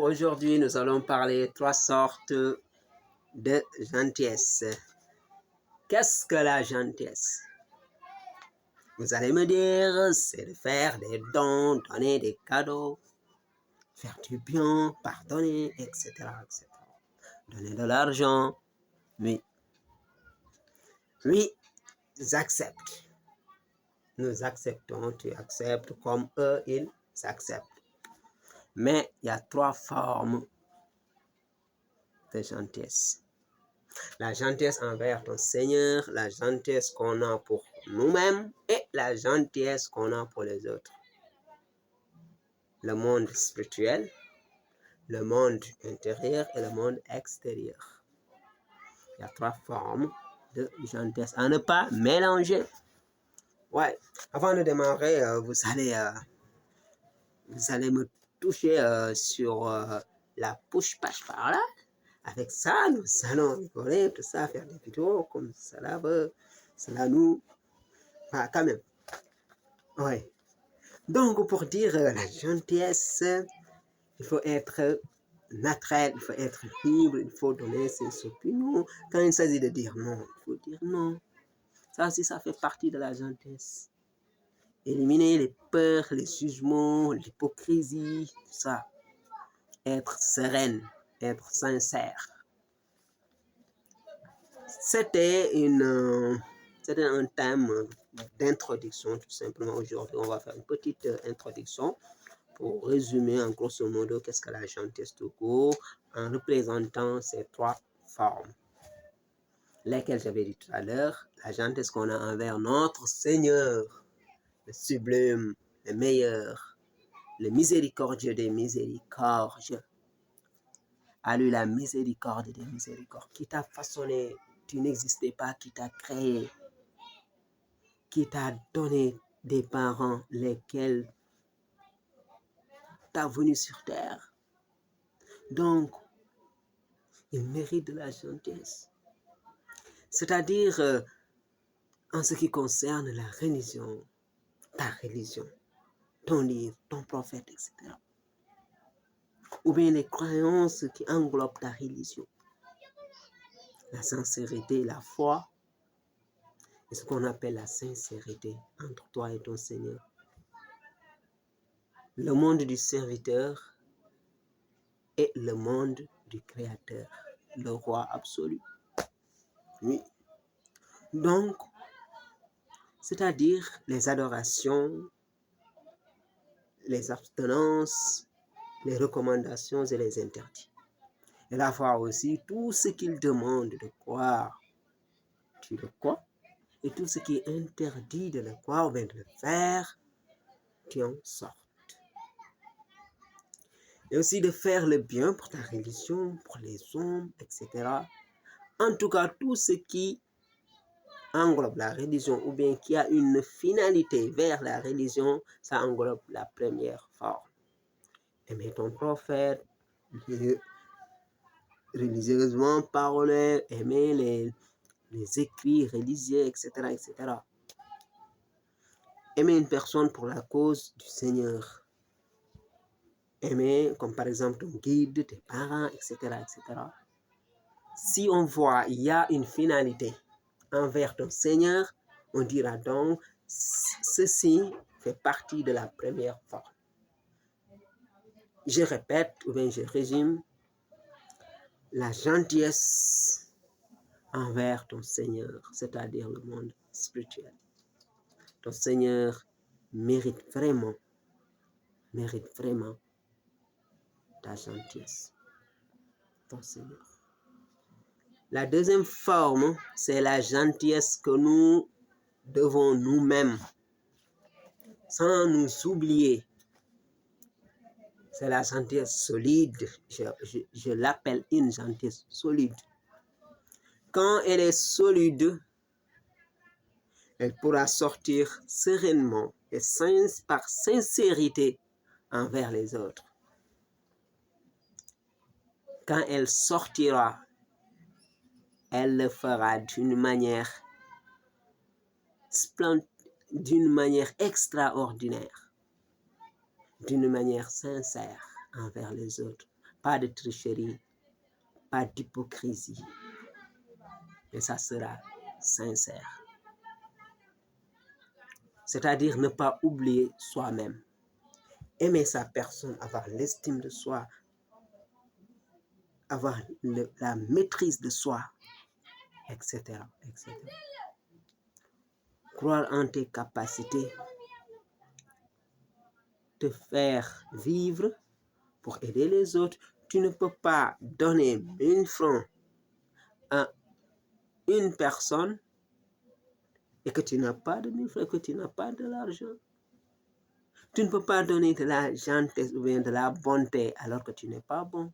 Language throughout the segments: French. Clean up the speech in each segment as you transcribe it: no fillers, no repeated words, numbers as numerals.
aujourd'hui, nous allons parler trois sortes de gentillesse. Qu'est-ce que la gentillesse? Vous allez me dire, c'est de faire des dons, donner des cadeaux, faire du bien, pardonner, etc., etc. Donner de l'argent, oui. Oui, j'accepte. Nous acceptons, tu acceptes comme eux, ils acceptent. Mais il y a trois formes de gentillesse. La gentillesse envers ton Seigneur, la gentillesse qu'on a pour nous-mêmes et la gentillesse qu'on a pour les autres. Le monde spirituel, le monde intérieur et le monde extérieur. Il y a trois formes de gentillesse à ne pas mélanger. Ouais, avant de démarrer, vous allez me toucher sur la push-passe par là. Avec ça, nous allons rigoler, tout ça, faire des vidéos comme cela nous... Enfin, quand même. Ouais. Donc, pour dire la gentillesse, il faut être naturel, il faut être libre, il faut donner ses opinions. Quand il s'agit de dire non, il faut dire non. Ça aussi, ça fait partie de la gentillesse. Éliminer les peurs, les jugements, l'hypocrisie, tout ça. Être sereine, être sincère. C'était un thème d'introduction, tout simplement. Aujourd'hui, on va faire une petite introduction pour résumer en grosso modo qu'est-ce que la gentillesse tout court en représentant ces trois formes, lesquelles j'avais dit tout à l'heure. La gentillesse qu'on a envers notre Seigneur, le sublime, le meilleur, le miséricordieux des miséricordieux. À lui la miséricorde des miséricordes, qui t'a façonné, tu n'existais pas, qui t'a créé, qui t'a donné des parents lesquels t'as venu sur terre. Donc, il mérite de la gentillesse. C'est-à-dire, en ce qui concerne la religion, ta religion, ton livre, ton prophète, etc. Ou bien les croyances qui englobent ta religion. La sincérité, la foi, et ce qu'on appelle la sincérité entre toi et ton Seigneur. Le monde du serviteur et le monde du Créateur, le roi absolu. Oui. Donc, c'est-à-dire les adorations, les abstinences, les recommandations et les interdits. Et la foi aussi, tout ce qu'il demande de croire, tu le crois. Et tout ce qui est interdit de le croire ou bien de le faire, tu en sortes. Et aussi de faire le bien pour ta religion, pour les hommes, etc. En tout cas, tout ce qui englobe la religion ou bien qui a une finalité vers la religion, ça englobe la première forme. Aimer ton prophète, religieusement parler, aimer les écrits religieux, etc., etc. Aimer une personne pour la cause du Seigneur. Aimer, comme par exemple ton guide, tes parents, etc., etc. Si on voit, il y a une finalité envers ton Seigneur, on dira donc, ceci fait partie de la première forme. Je répète, ou bien je résume, la gentillesse envers ton Seigneur, c'est-à-dire le monde spirituel. Ton Seigneur mérite vraiment ta gentillesse. Ton Seigneur. La deuxième forme, c'est la gentillesse que nous devons nous-mêmes, sans nous oublier. C'est la gentillesse solide. Je l'appelle une gentillesse solide. Quand elle est solide, elle pourra sortir sereinement et par sincérité envers les autres. Quand elle sortira, elle le fera d'une manière extraordinaire, d'une manière sincère envers les autres, pas de tricherie, pas d'hypocrisie, mais ça sera sincère. C'est-à-dire ne pas oublier soi-même, aimer sa personne, avoir l'estime de soi, avoir la maîtrise de soi, etc., etc. Croire en tes capacités, te faire vivre pour aider les autres. Tu ne peux pas donner 1000 francs à une personne et que tu n'as pas de 1000 francs, que tu n'as pas de l'argent. Tu ne peux pas donner de la gentillesse ou bien de la bonté alors que tu n'es pas bon.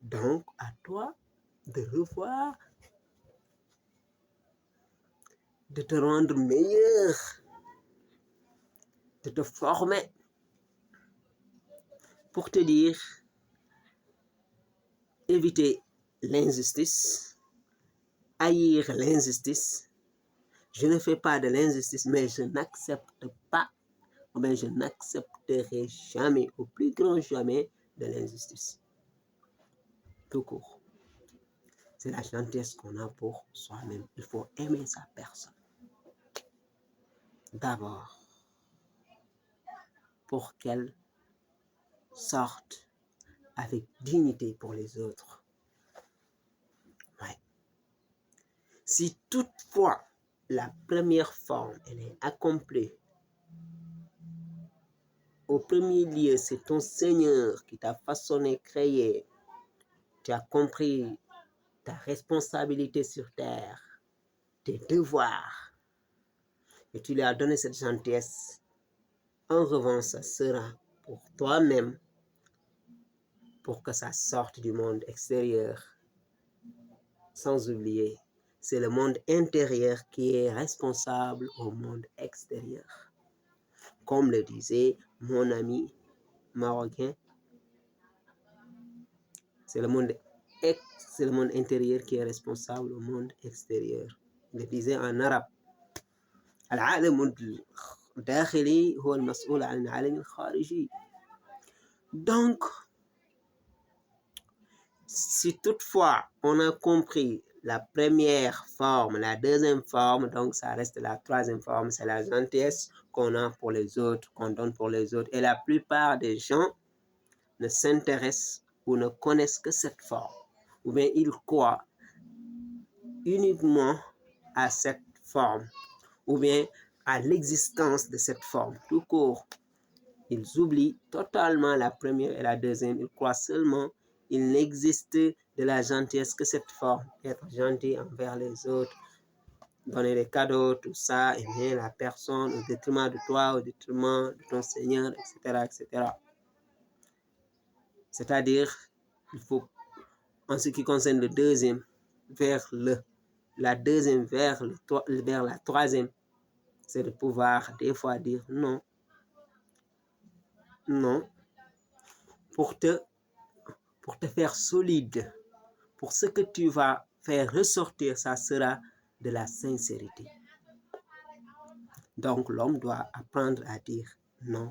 Donc, à toi de revoir, de te rendre meilleur, de te former pour te dire, éviter l'injustice, haïr l'injustice. Je ne fais pas de l'injustice, mais je n'accepte pas, ou bien je n'accepterai jamais, au plus grand jamais, de l'injustice. Tout court. C'est la gentillesse qu'on a pour soi-même. Il faut aimer sa personne. D'abord, pour qu'elle sorte avec dignité pour les autres. Ouais. Si toutefois la première forme elle est accomplie, au premier lieu, c'est ton Seigneur qui t'a façonné, créé. Tu as compris ta responsabilité sur terre, tes devoirs, et tu lui as donné cette gentillesse. En revanche, ça sera pour toi-même, pour que ça sorte du monde extérieur. Sans oublier, c'est le monde intérieur qui est responsable au monde extérieur. Comme le disait mon ami marocain, c'est le monde intérieur qui est responsable au monde extérieur. Il le disait en arabe. العالم الداخلي هو المسؤول عن العالم الخارجي. Donc, si toutefois on a compris la première forme, la deuxième forme, donc ça reste la troisième forme, c'est la gentillesse qu'on a pour les autres, qu'on donne pour les autres. Et la plupart des gens ne s'intéressent ou ne connaissent que cette forme. Ou bien ils croient uniquement à cette forme, ou bien à l'existence de cette forme. Tout court, ils oublient totalement la première et la deuxième. Ils croient seulement qu'il n'existe de la gentillesse que cette forme. Être gentil envers les autres, donner des cadeaux, tout ça, aimer la personne au détriment de toi, au détriment de ton Seigneur, etc., etc. C'est-à-dire, il faut, en ce qui concerne le deuxième, vers la deuxième, vers la troisième, c'est de pouvoir des fois dire non, non, pour te faire solide, pour ce que tu vas faire ressortir, ça sera de la sincérité. Donc l'homme doit apprendre à dire non,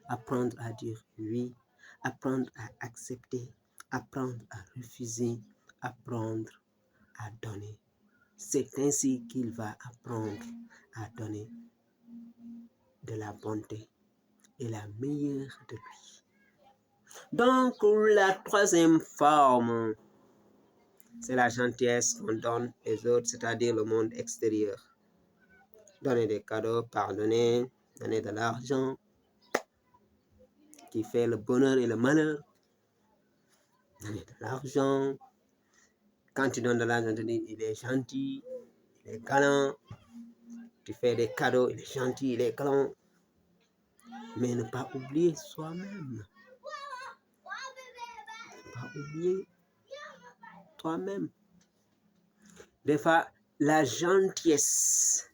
apprendre à dire oui, apprendre à accepter, apprendre à refuser, apprendre à donner. C'est ainsi qu'il va apprendre à donner de la bonté et la meilleure de lui. Donc la troisième forme, c'est la gentillesse qu'on donne aux autres, c'est-à-dire le monde extérieur. Donner des cadeaux, pardonner, donner de l'argent qui fait le bonheur et le malheur. Donner de l'argent. Quand tu donnes de l'argent, tu dis il est gentil, il est galant. Tu fais des cadeaux, il est gentil, il est galant. Mais ne pas oublier soi-même. Ne pas oublier toi-même. Des fois, la gentillesse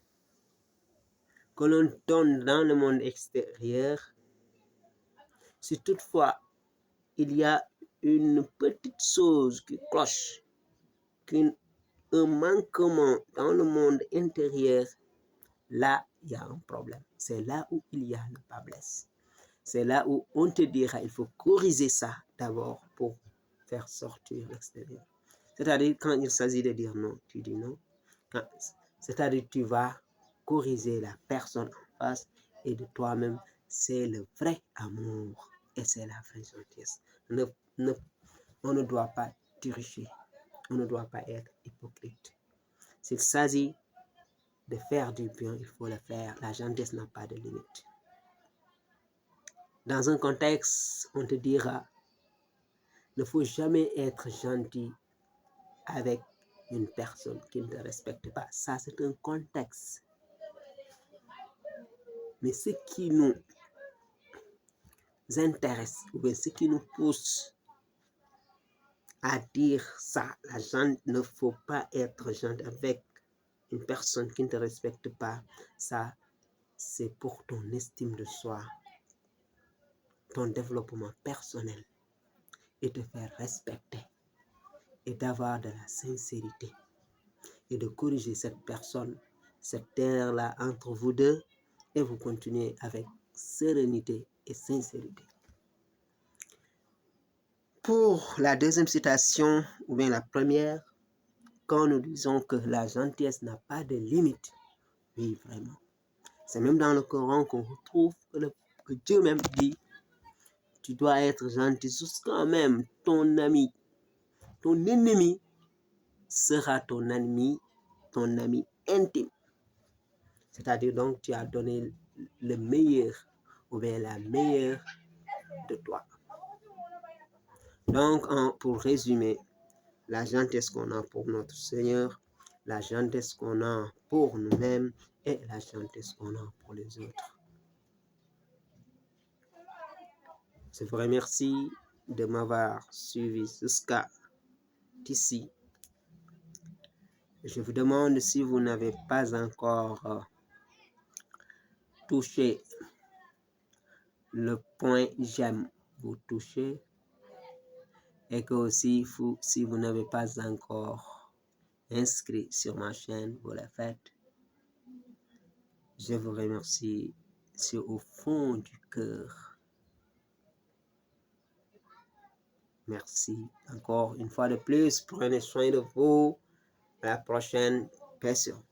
que l'on donne dans le monde extérieur, si toutefois il y a une petite chose qui cloche, un manquement dans le monde intérieur, là, il y a un problème. C'est là où il y a le bas blesse. C'est là où on te dira, il faut corriger ça d'abord pour faire sortir l'extérieur. C'est-à-dire, quand il s'agit de dire non, tu dis non. C'est-à-dire, tu vas corriger la personne en face et de toi-même. C'est le vrai amour et c'est la vraie gentillesse. On ne doit pas tricher. On ne doit pas être hypocrite. S'il s'agit de faire du bien, il faut le faire. La gentillesse n'a pas de limite. Dans un contexte, on te dira, ne faut jamais être gentil avec une personne qui ne te respecte pas. Ça, c'est un contexte. Mais ce qui nous intéresse, ou bien ce qui nous pousse à dire ça, la gente ne faut pas être gentil avec une personne qui ne te respecte pas. Ça, c'est pour ton estime de soi, ton développement personnel et te faire respecter et d'avoir de la sincérité et de corriger cette personne, cette terre-là entre vous deux et vous continuez avec sérénité et sincérité. Pour la deuxième citation, ou bien la première, quand nous disons que la gentillesse n'a pas de limite, oui, vraiment. C'est même dans le Coran qu'on retrouve que Dieu même dit, tu dois être gentil jusqu'à même ton ami, ton ennemi sera ton ami intime. C'est-à-dire donc tu as donné le meilleur ou bien la meilleure de toi. Donc pour résumer, la gentillesse qu'on a pour notre Seigneur, la gentillesse qu'on a pour nous-mêmes et la gentillesse qu'on a pour les autres. Je vous remercie de m'avoir suivi jusqu'à ici. Je vous demande si vous n'avez pas encore touché le point j'aime, vous touchez, et que aussi si vous n'avez pas encore inscrit sur ma chaîne, vous le faites. Je vous remercie au fond du cœur. Merci encore une fois de plus. Prenez soin de vous. À la prochaine. Paix sur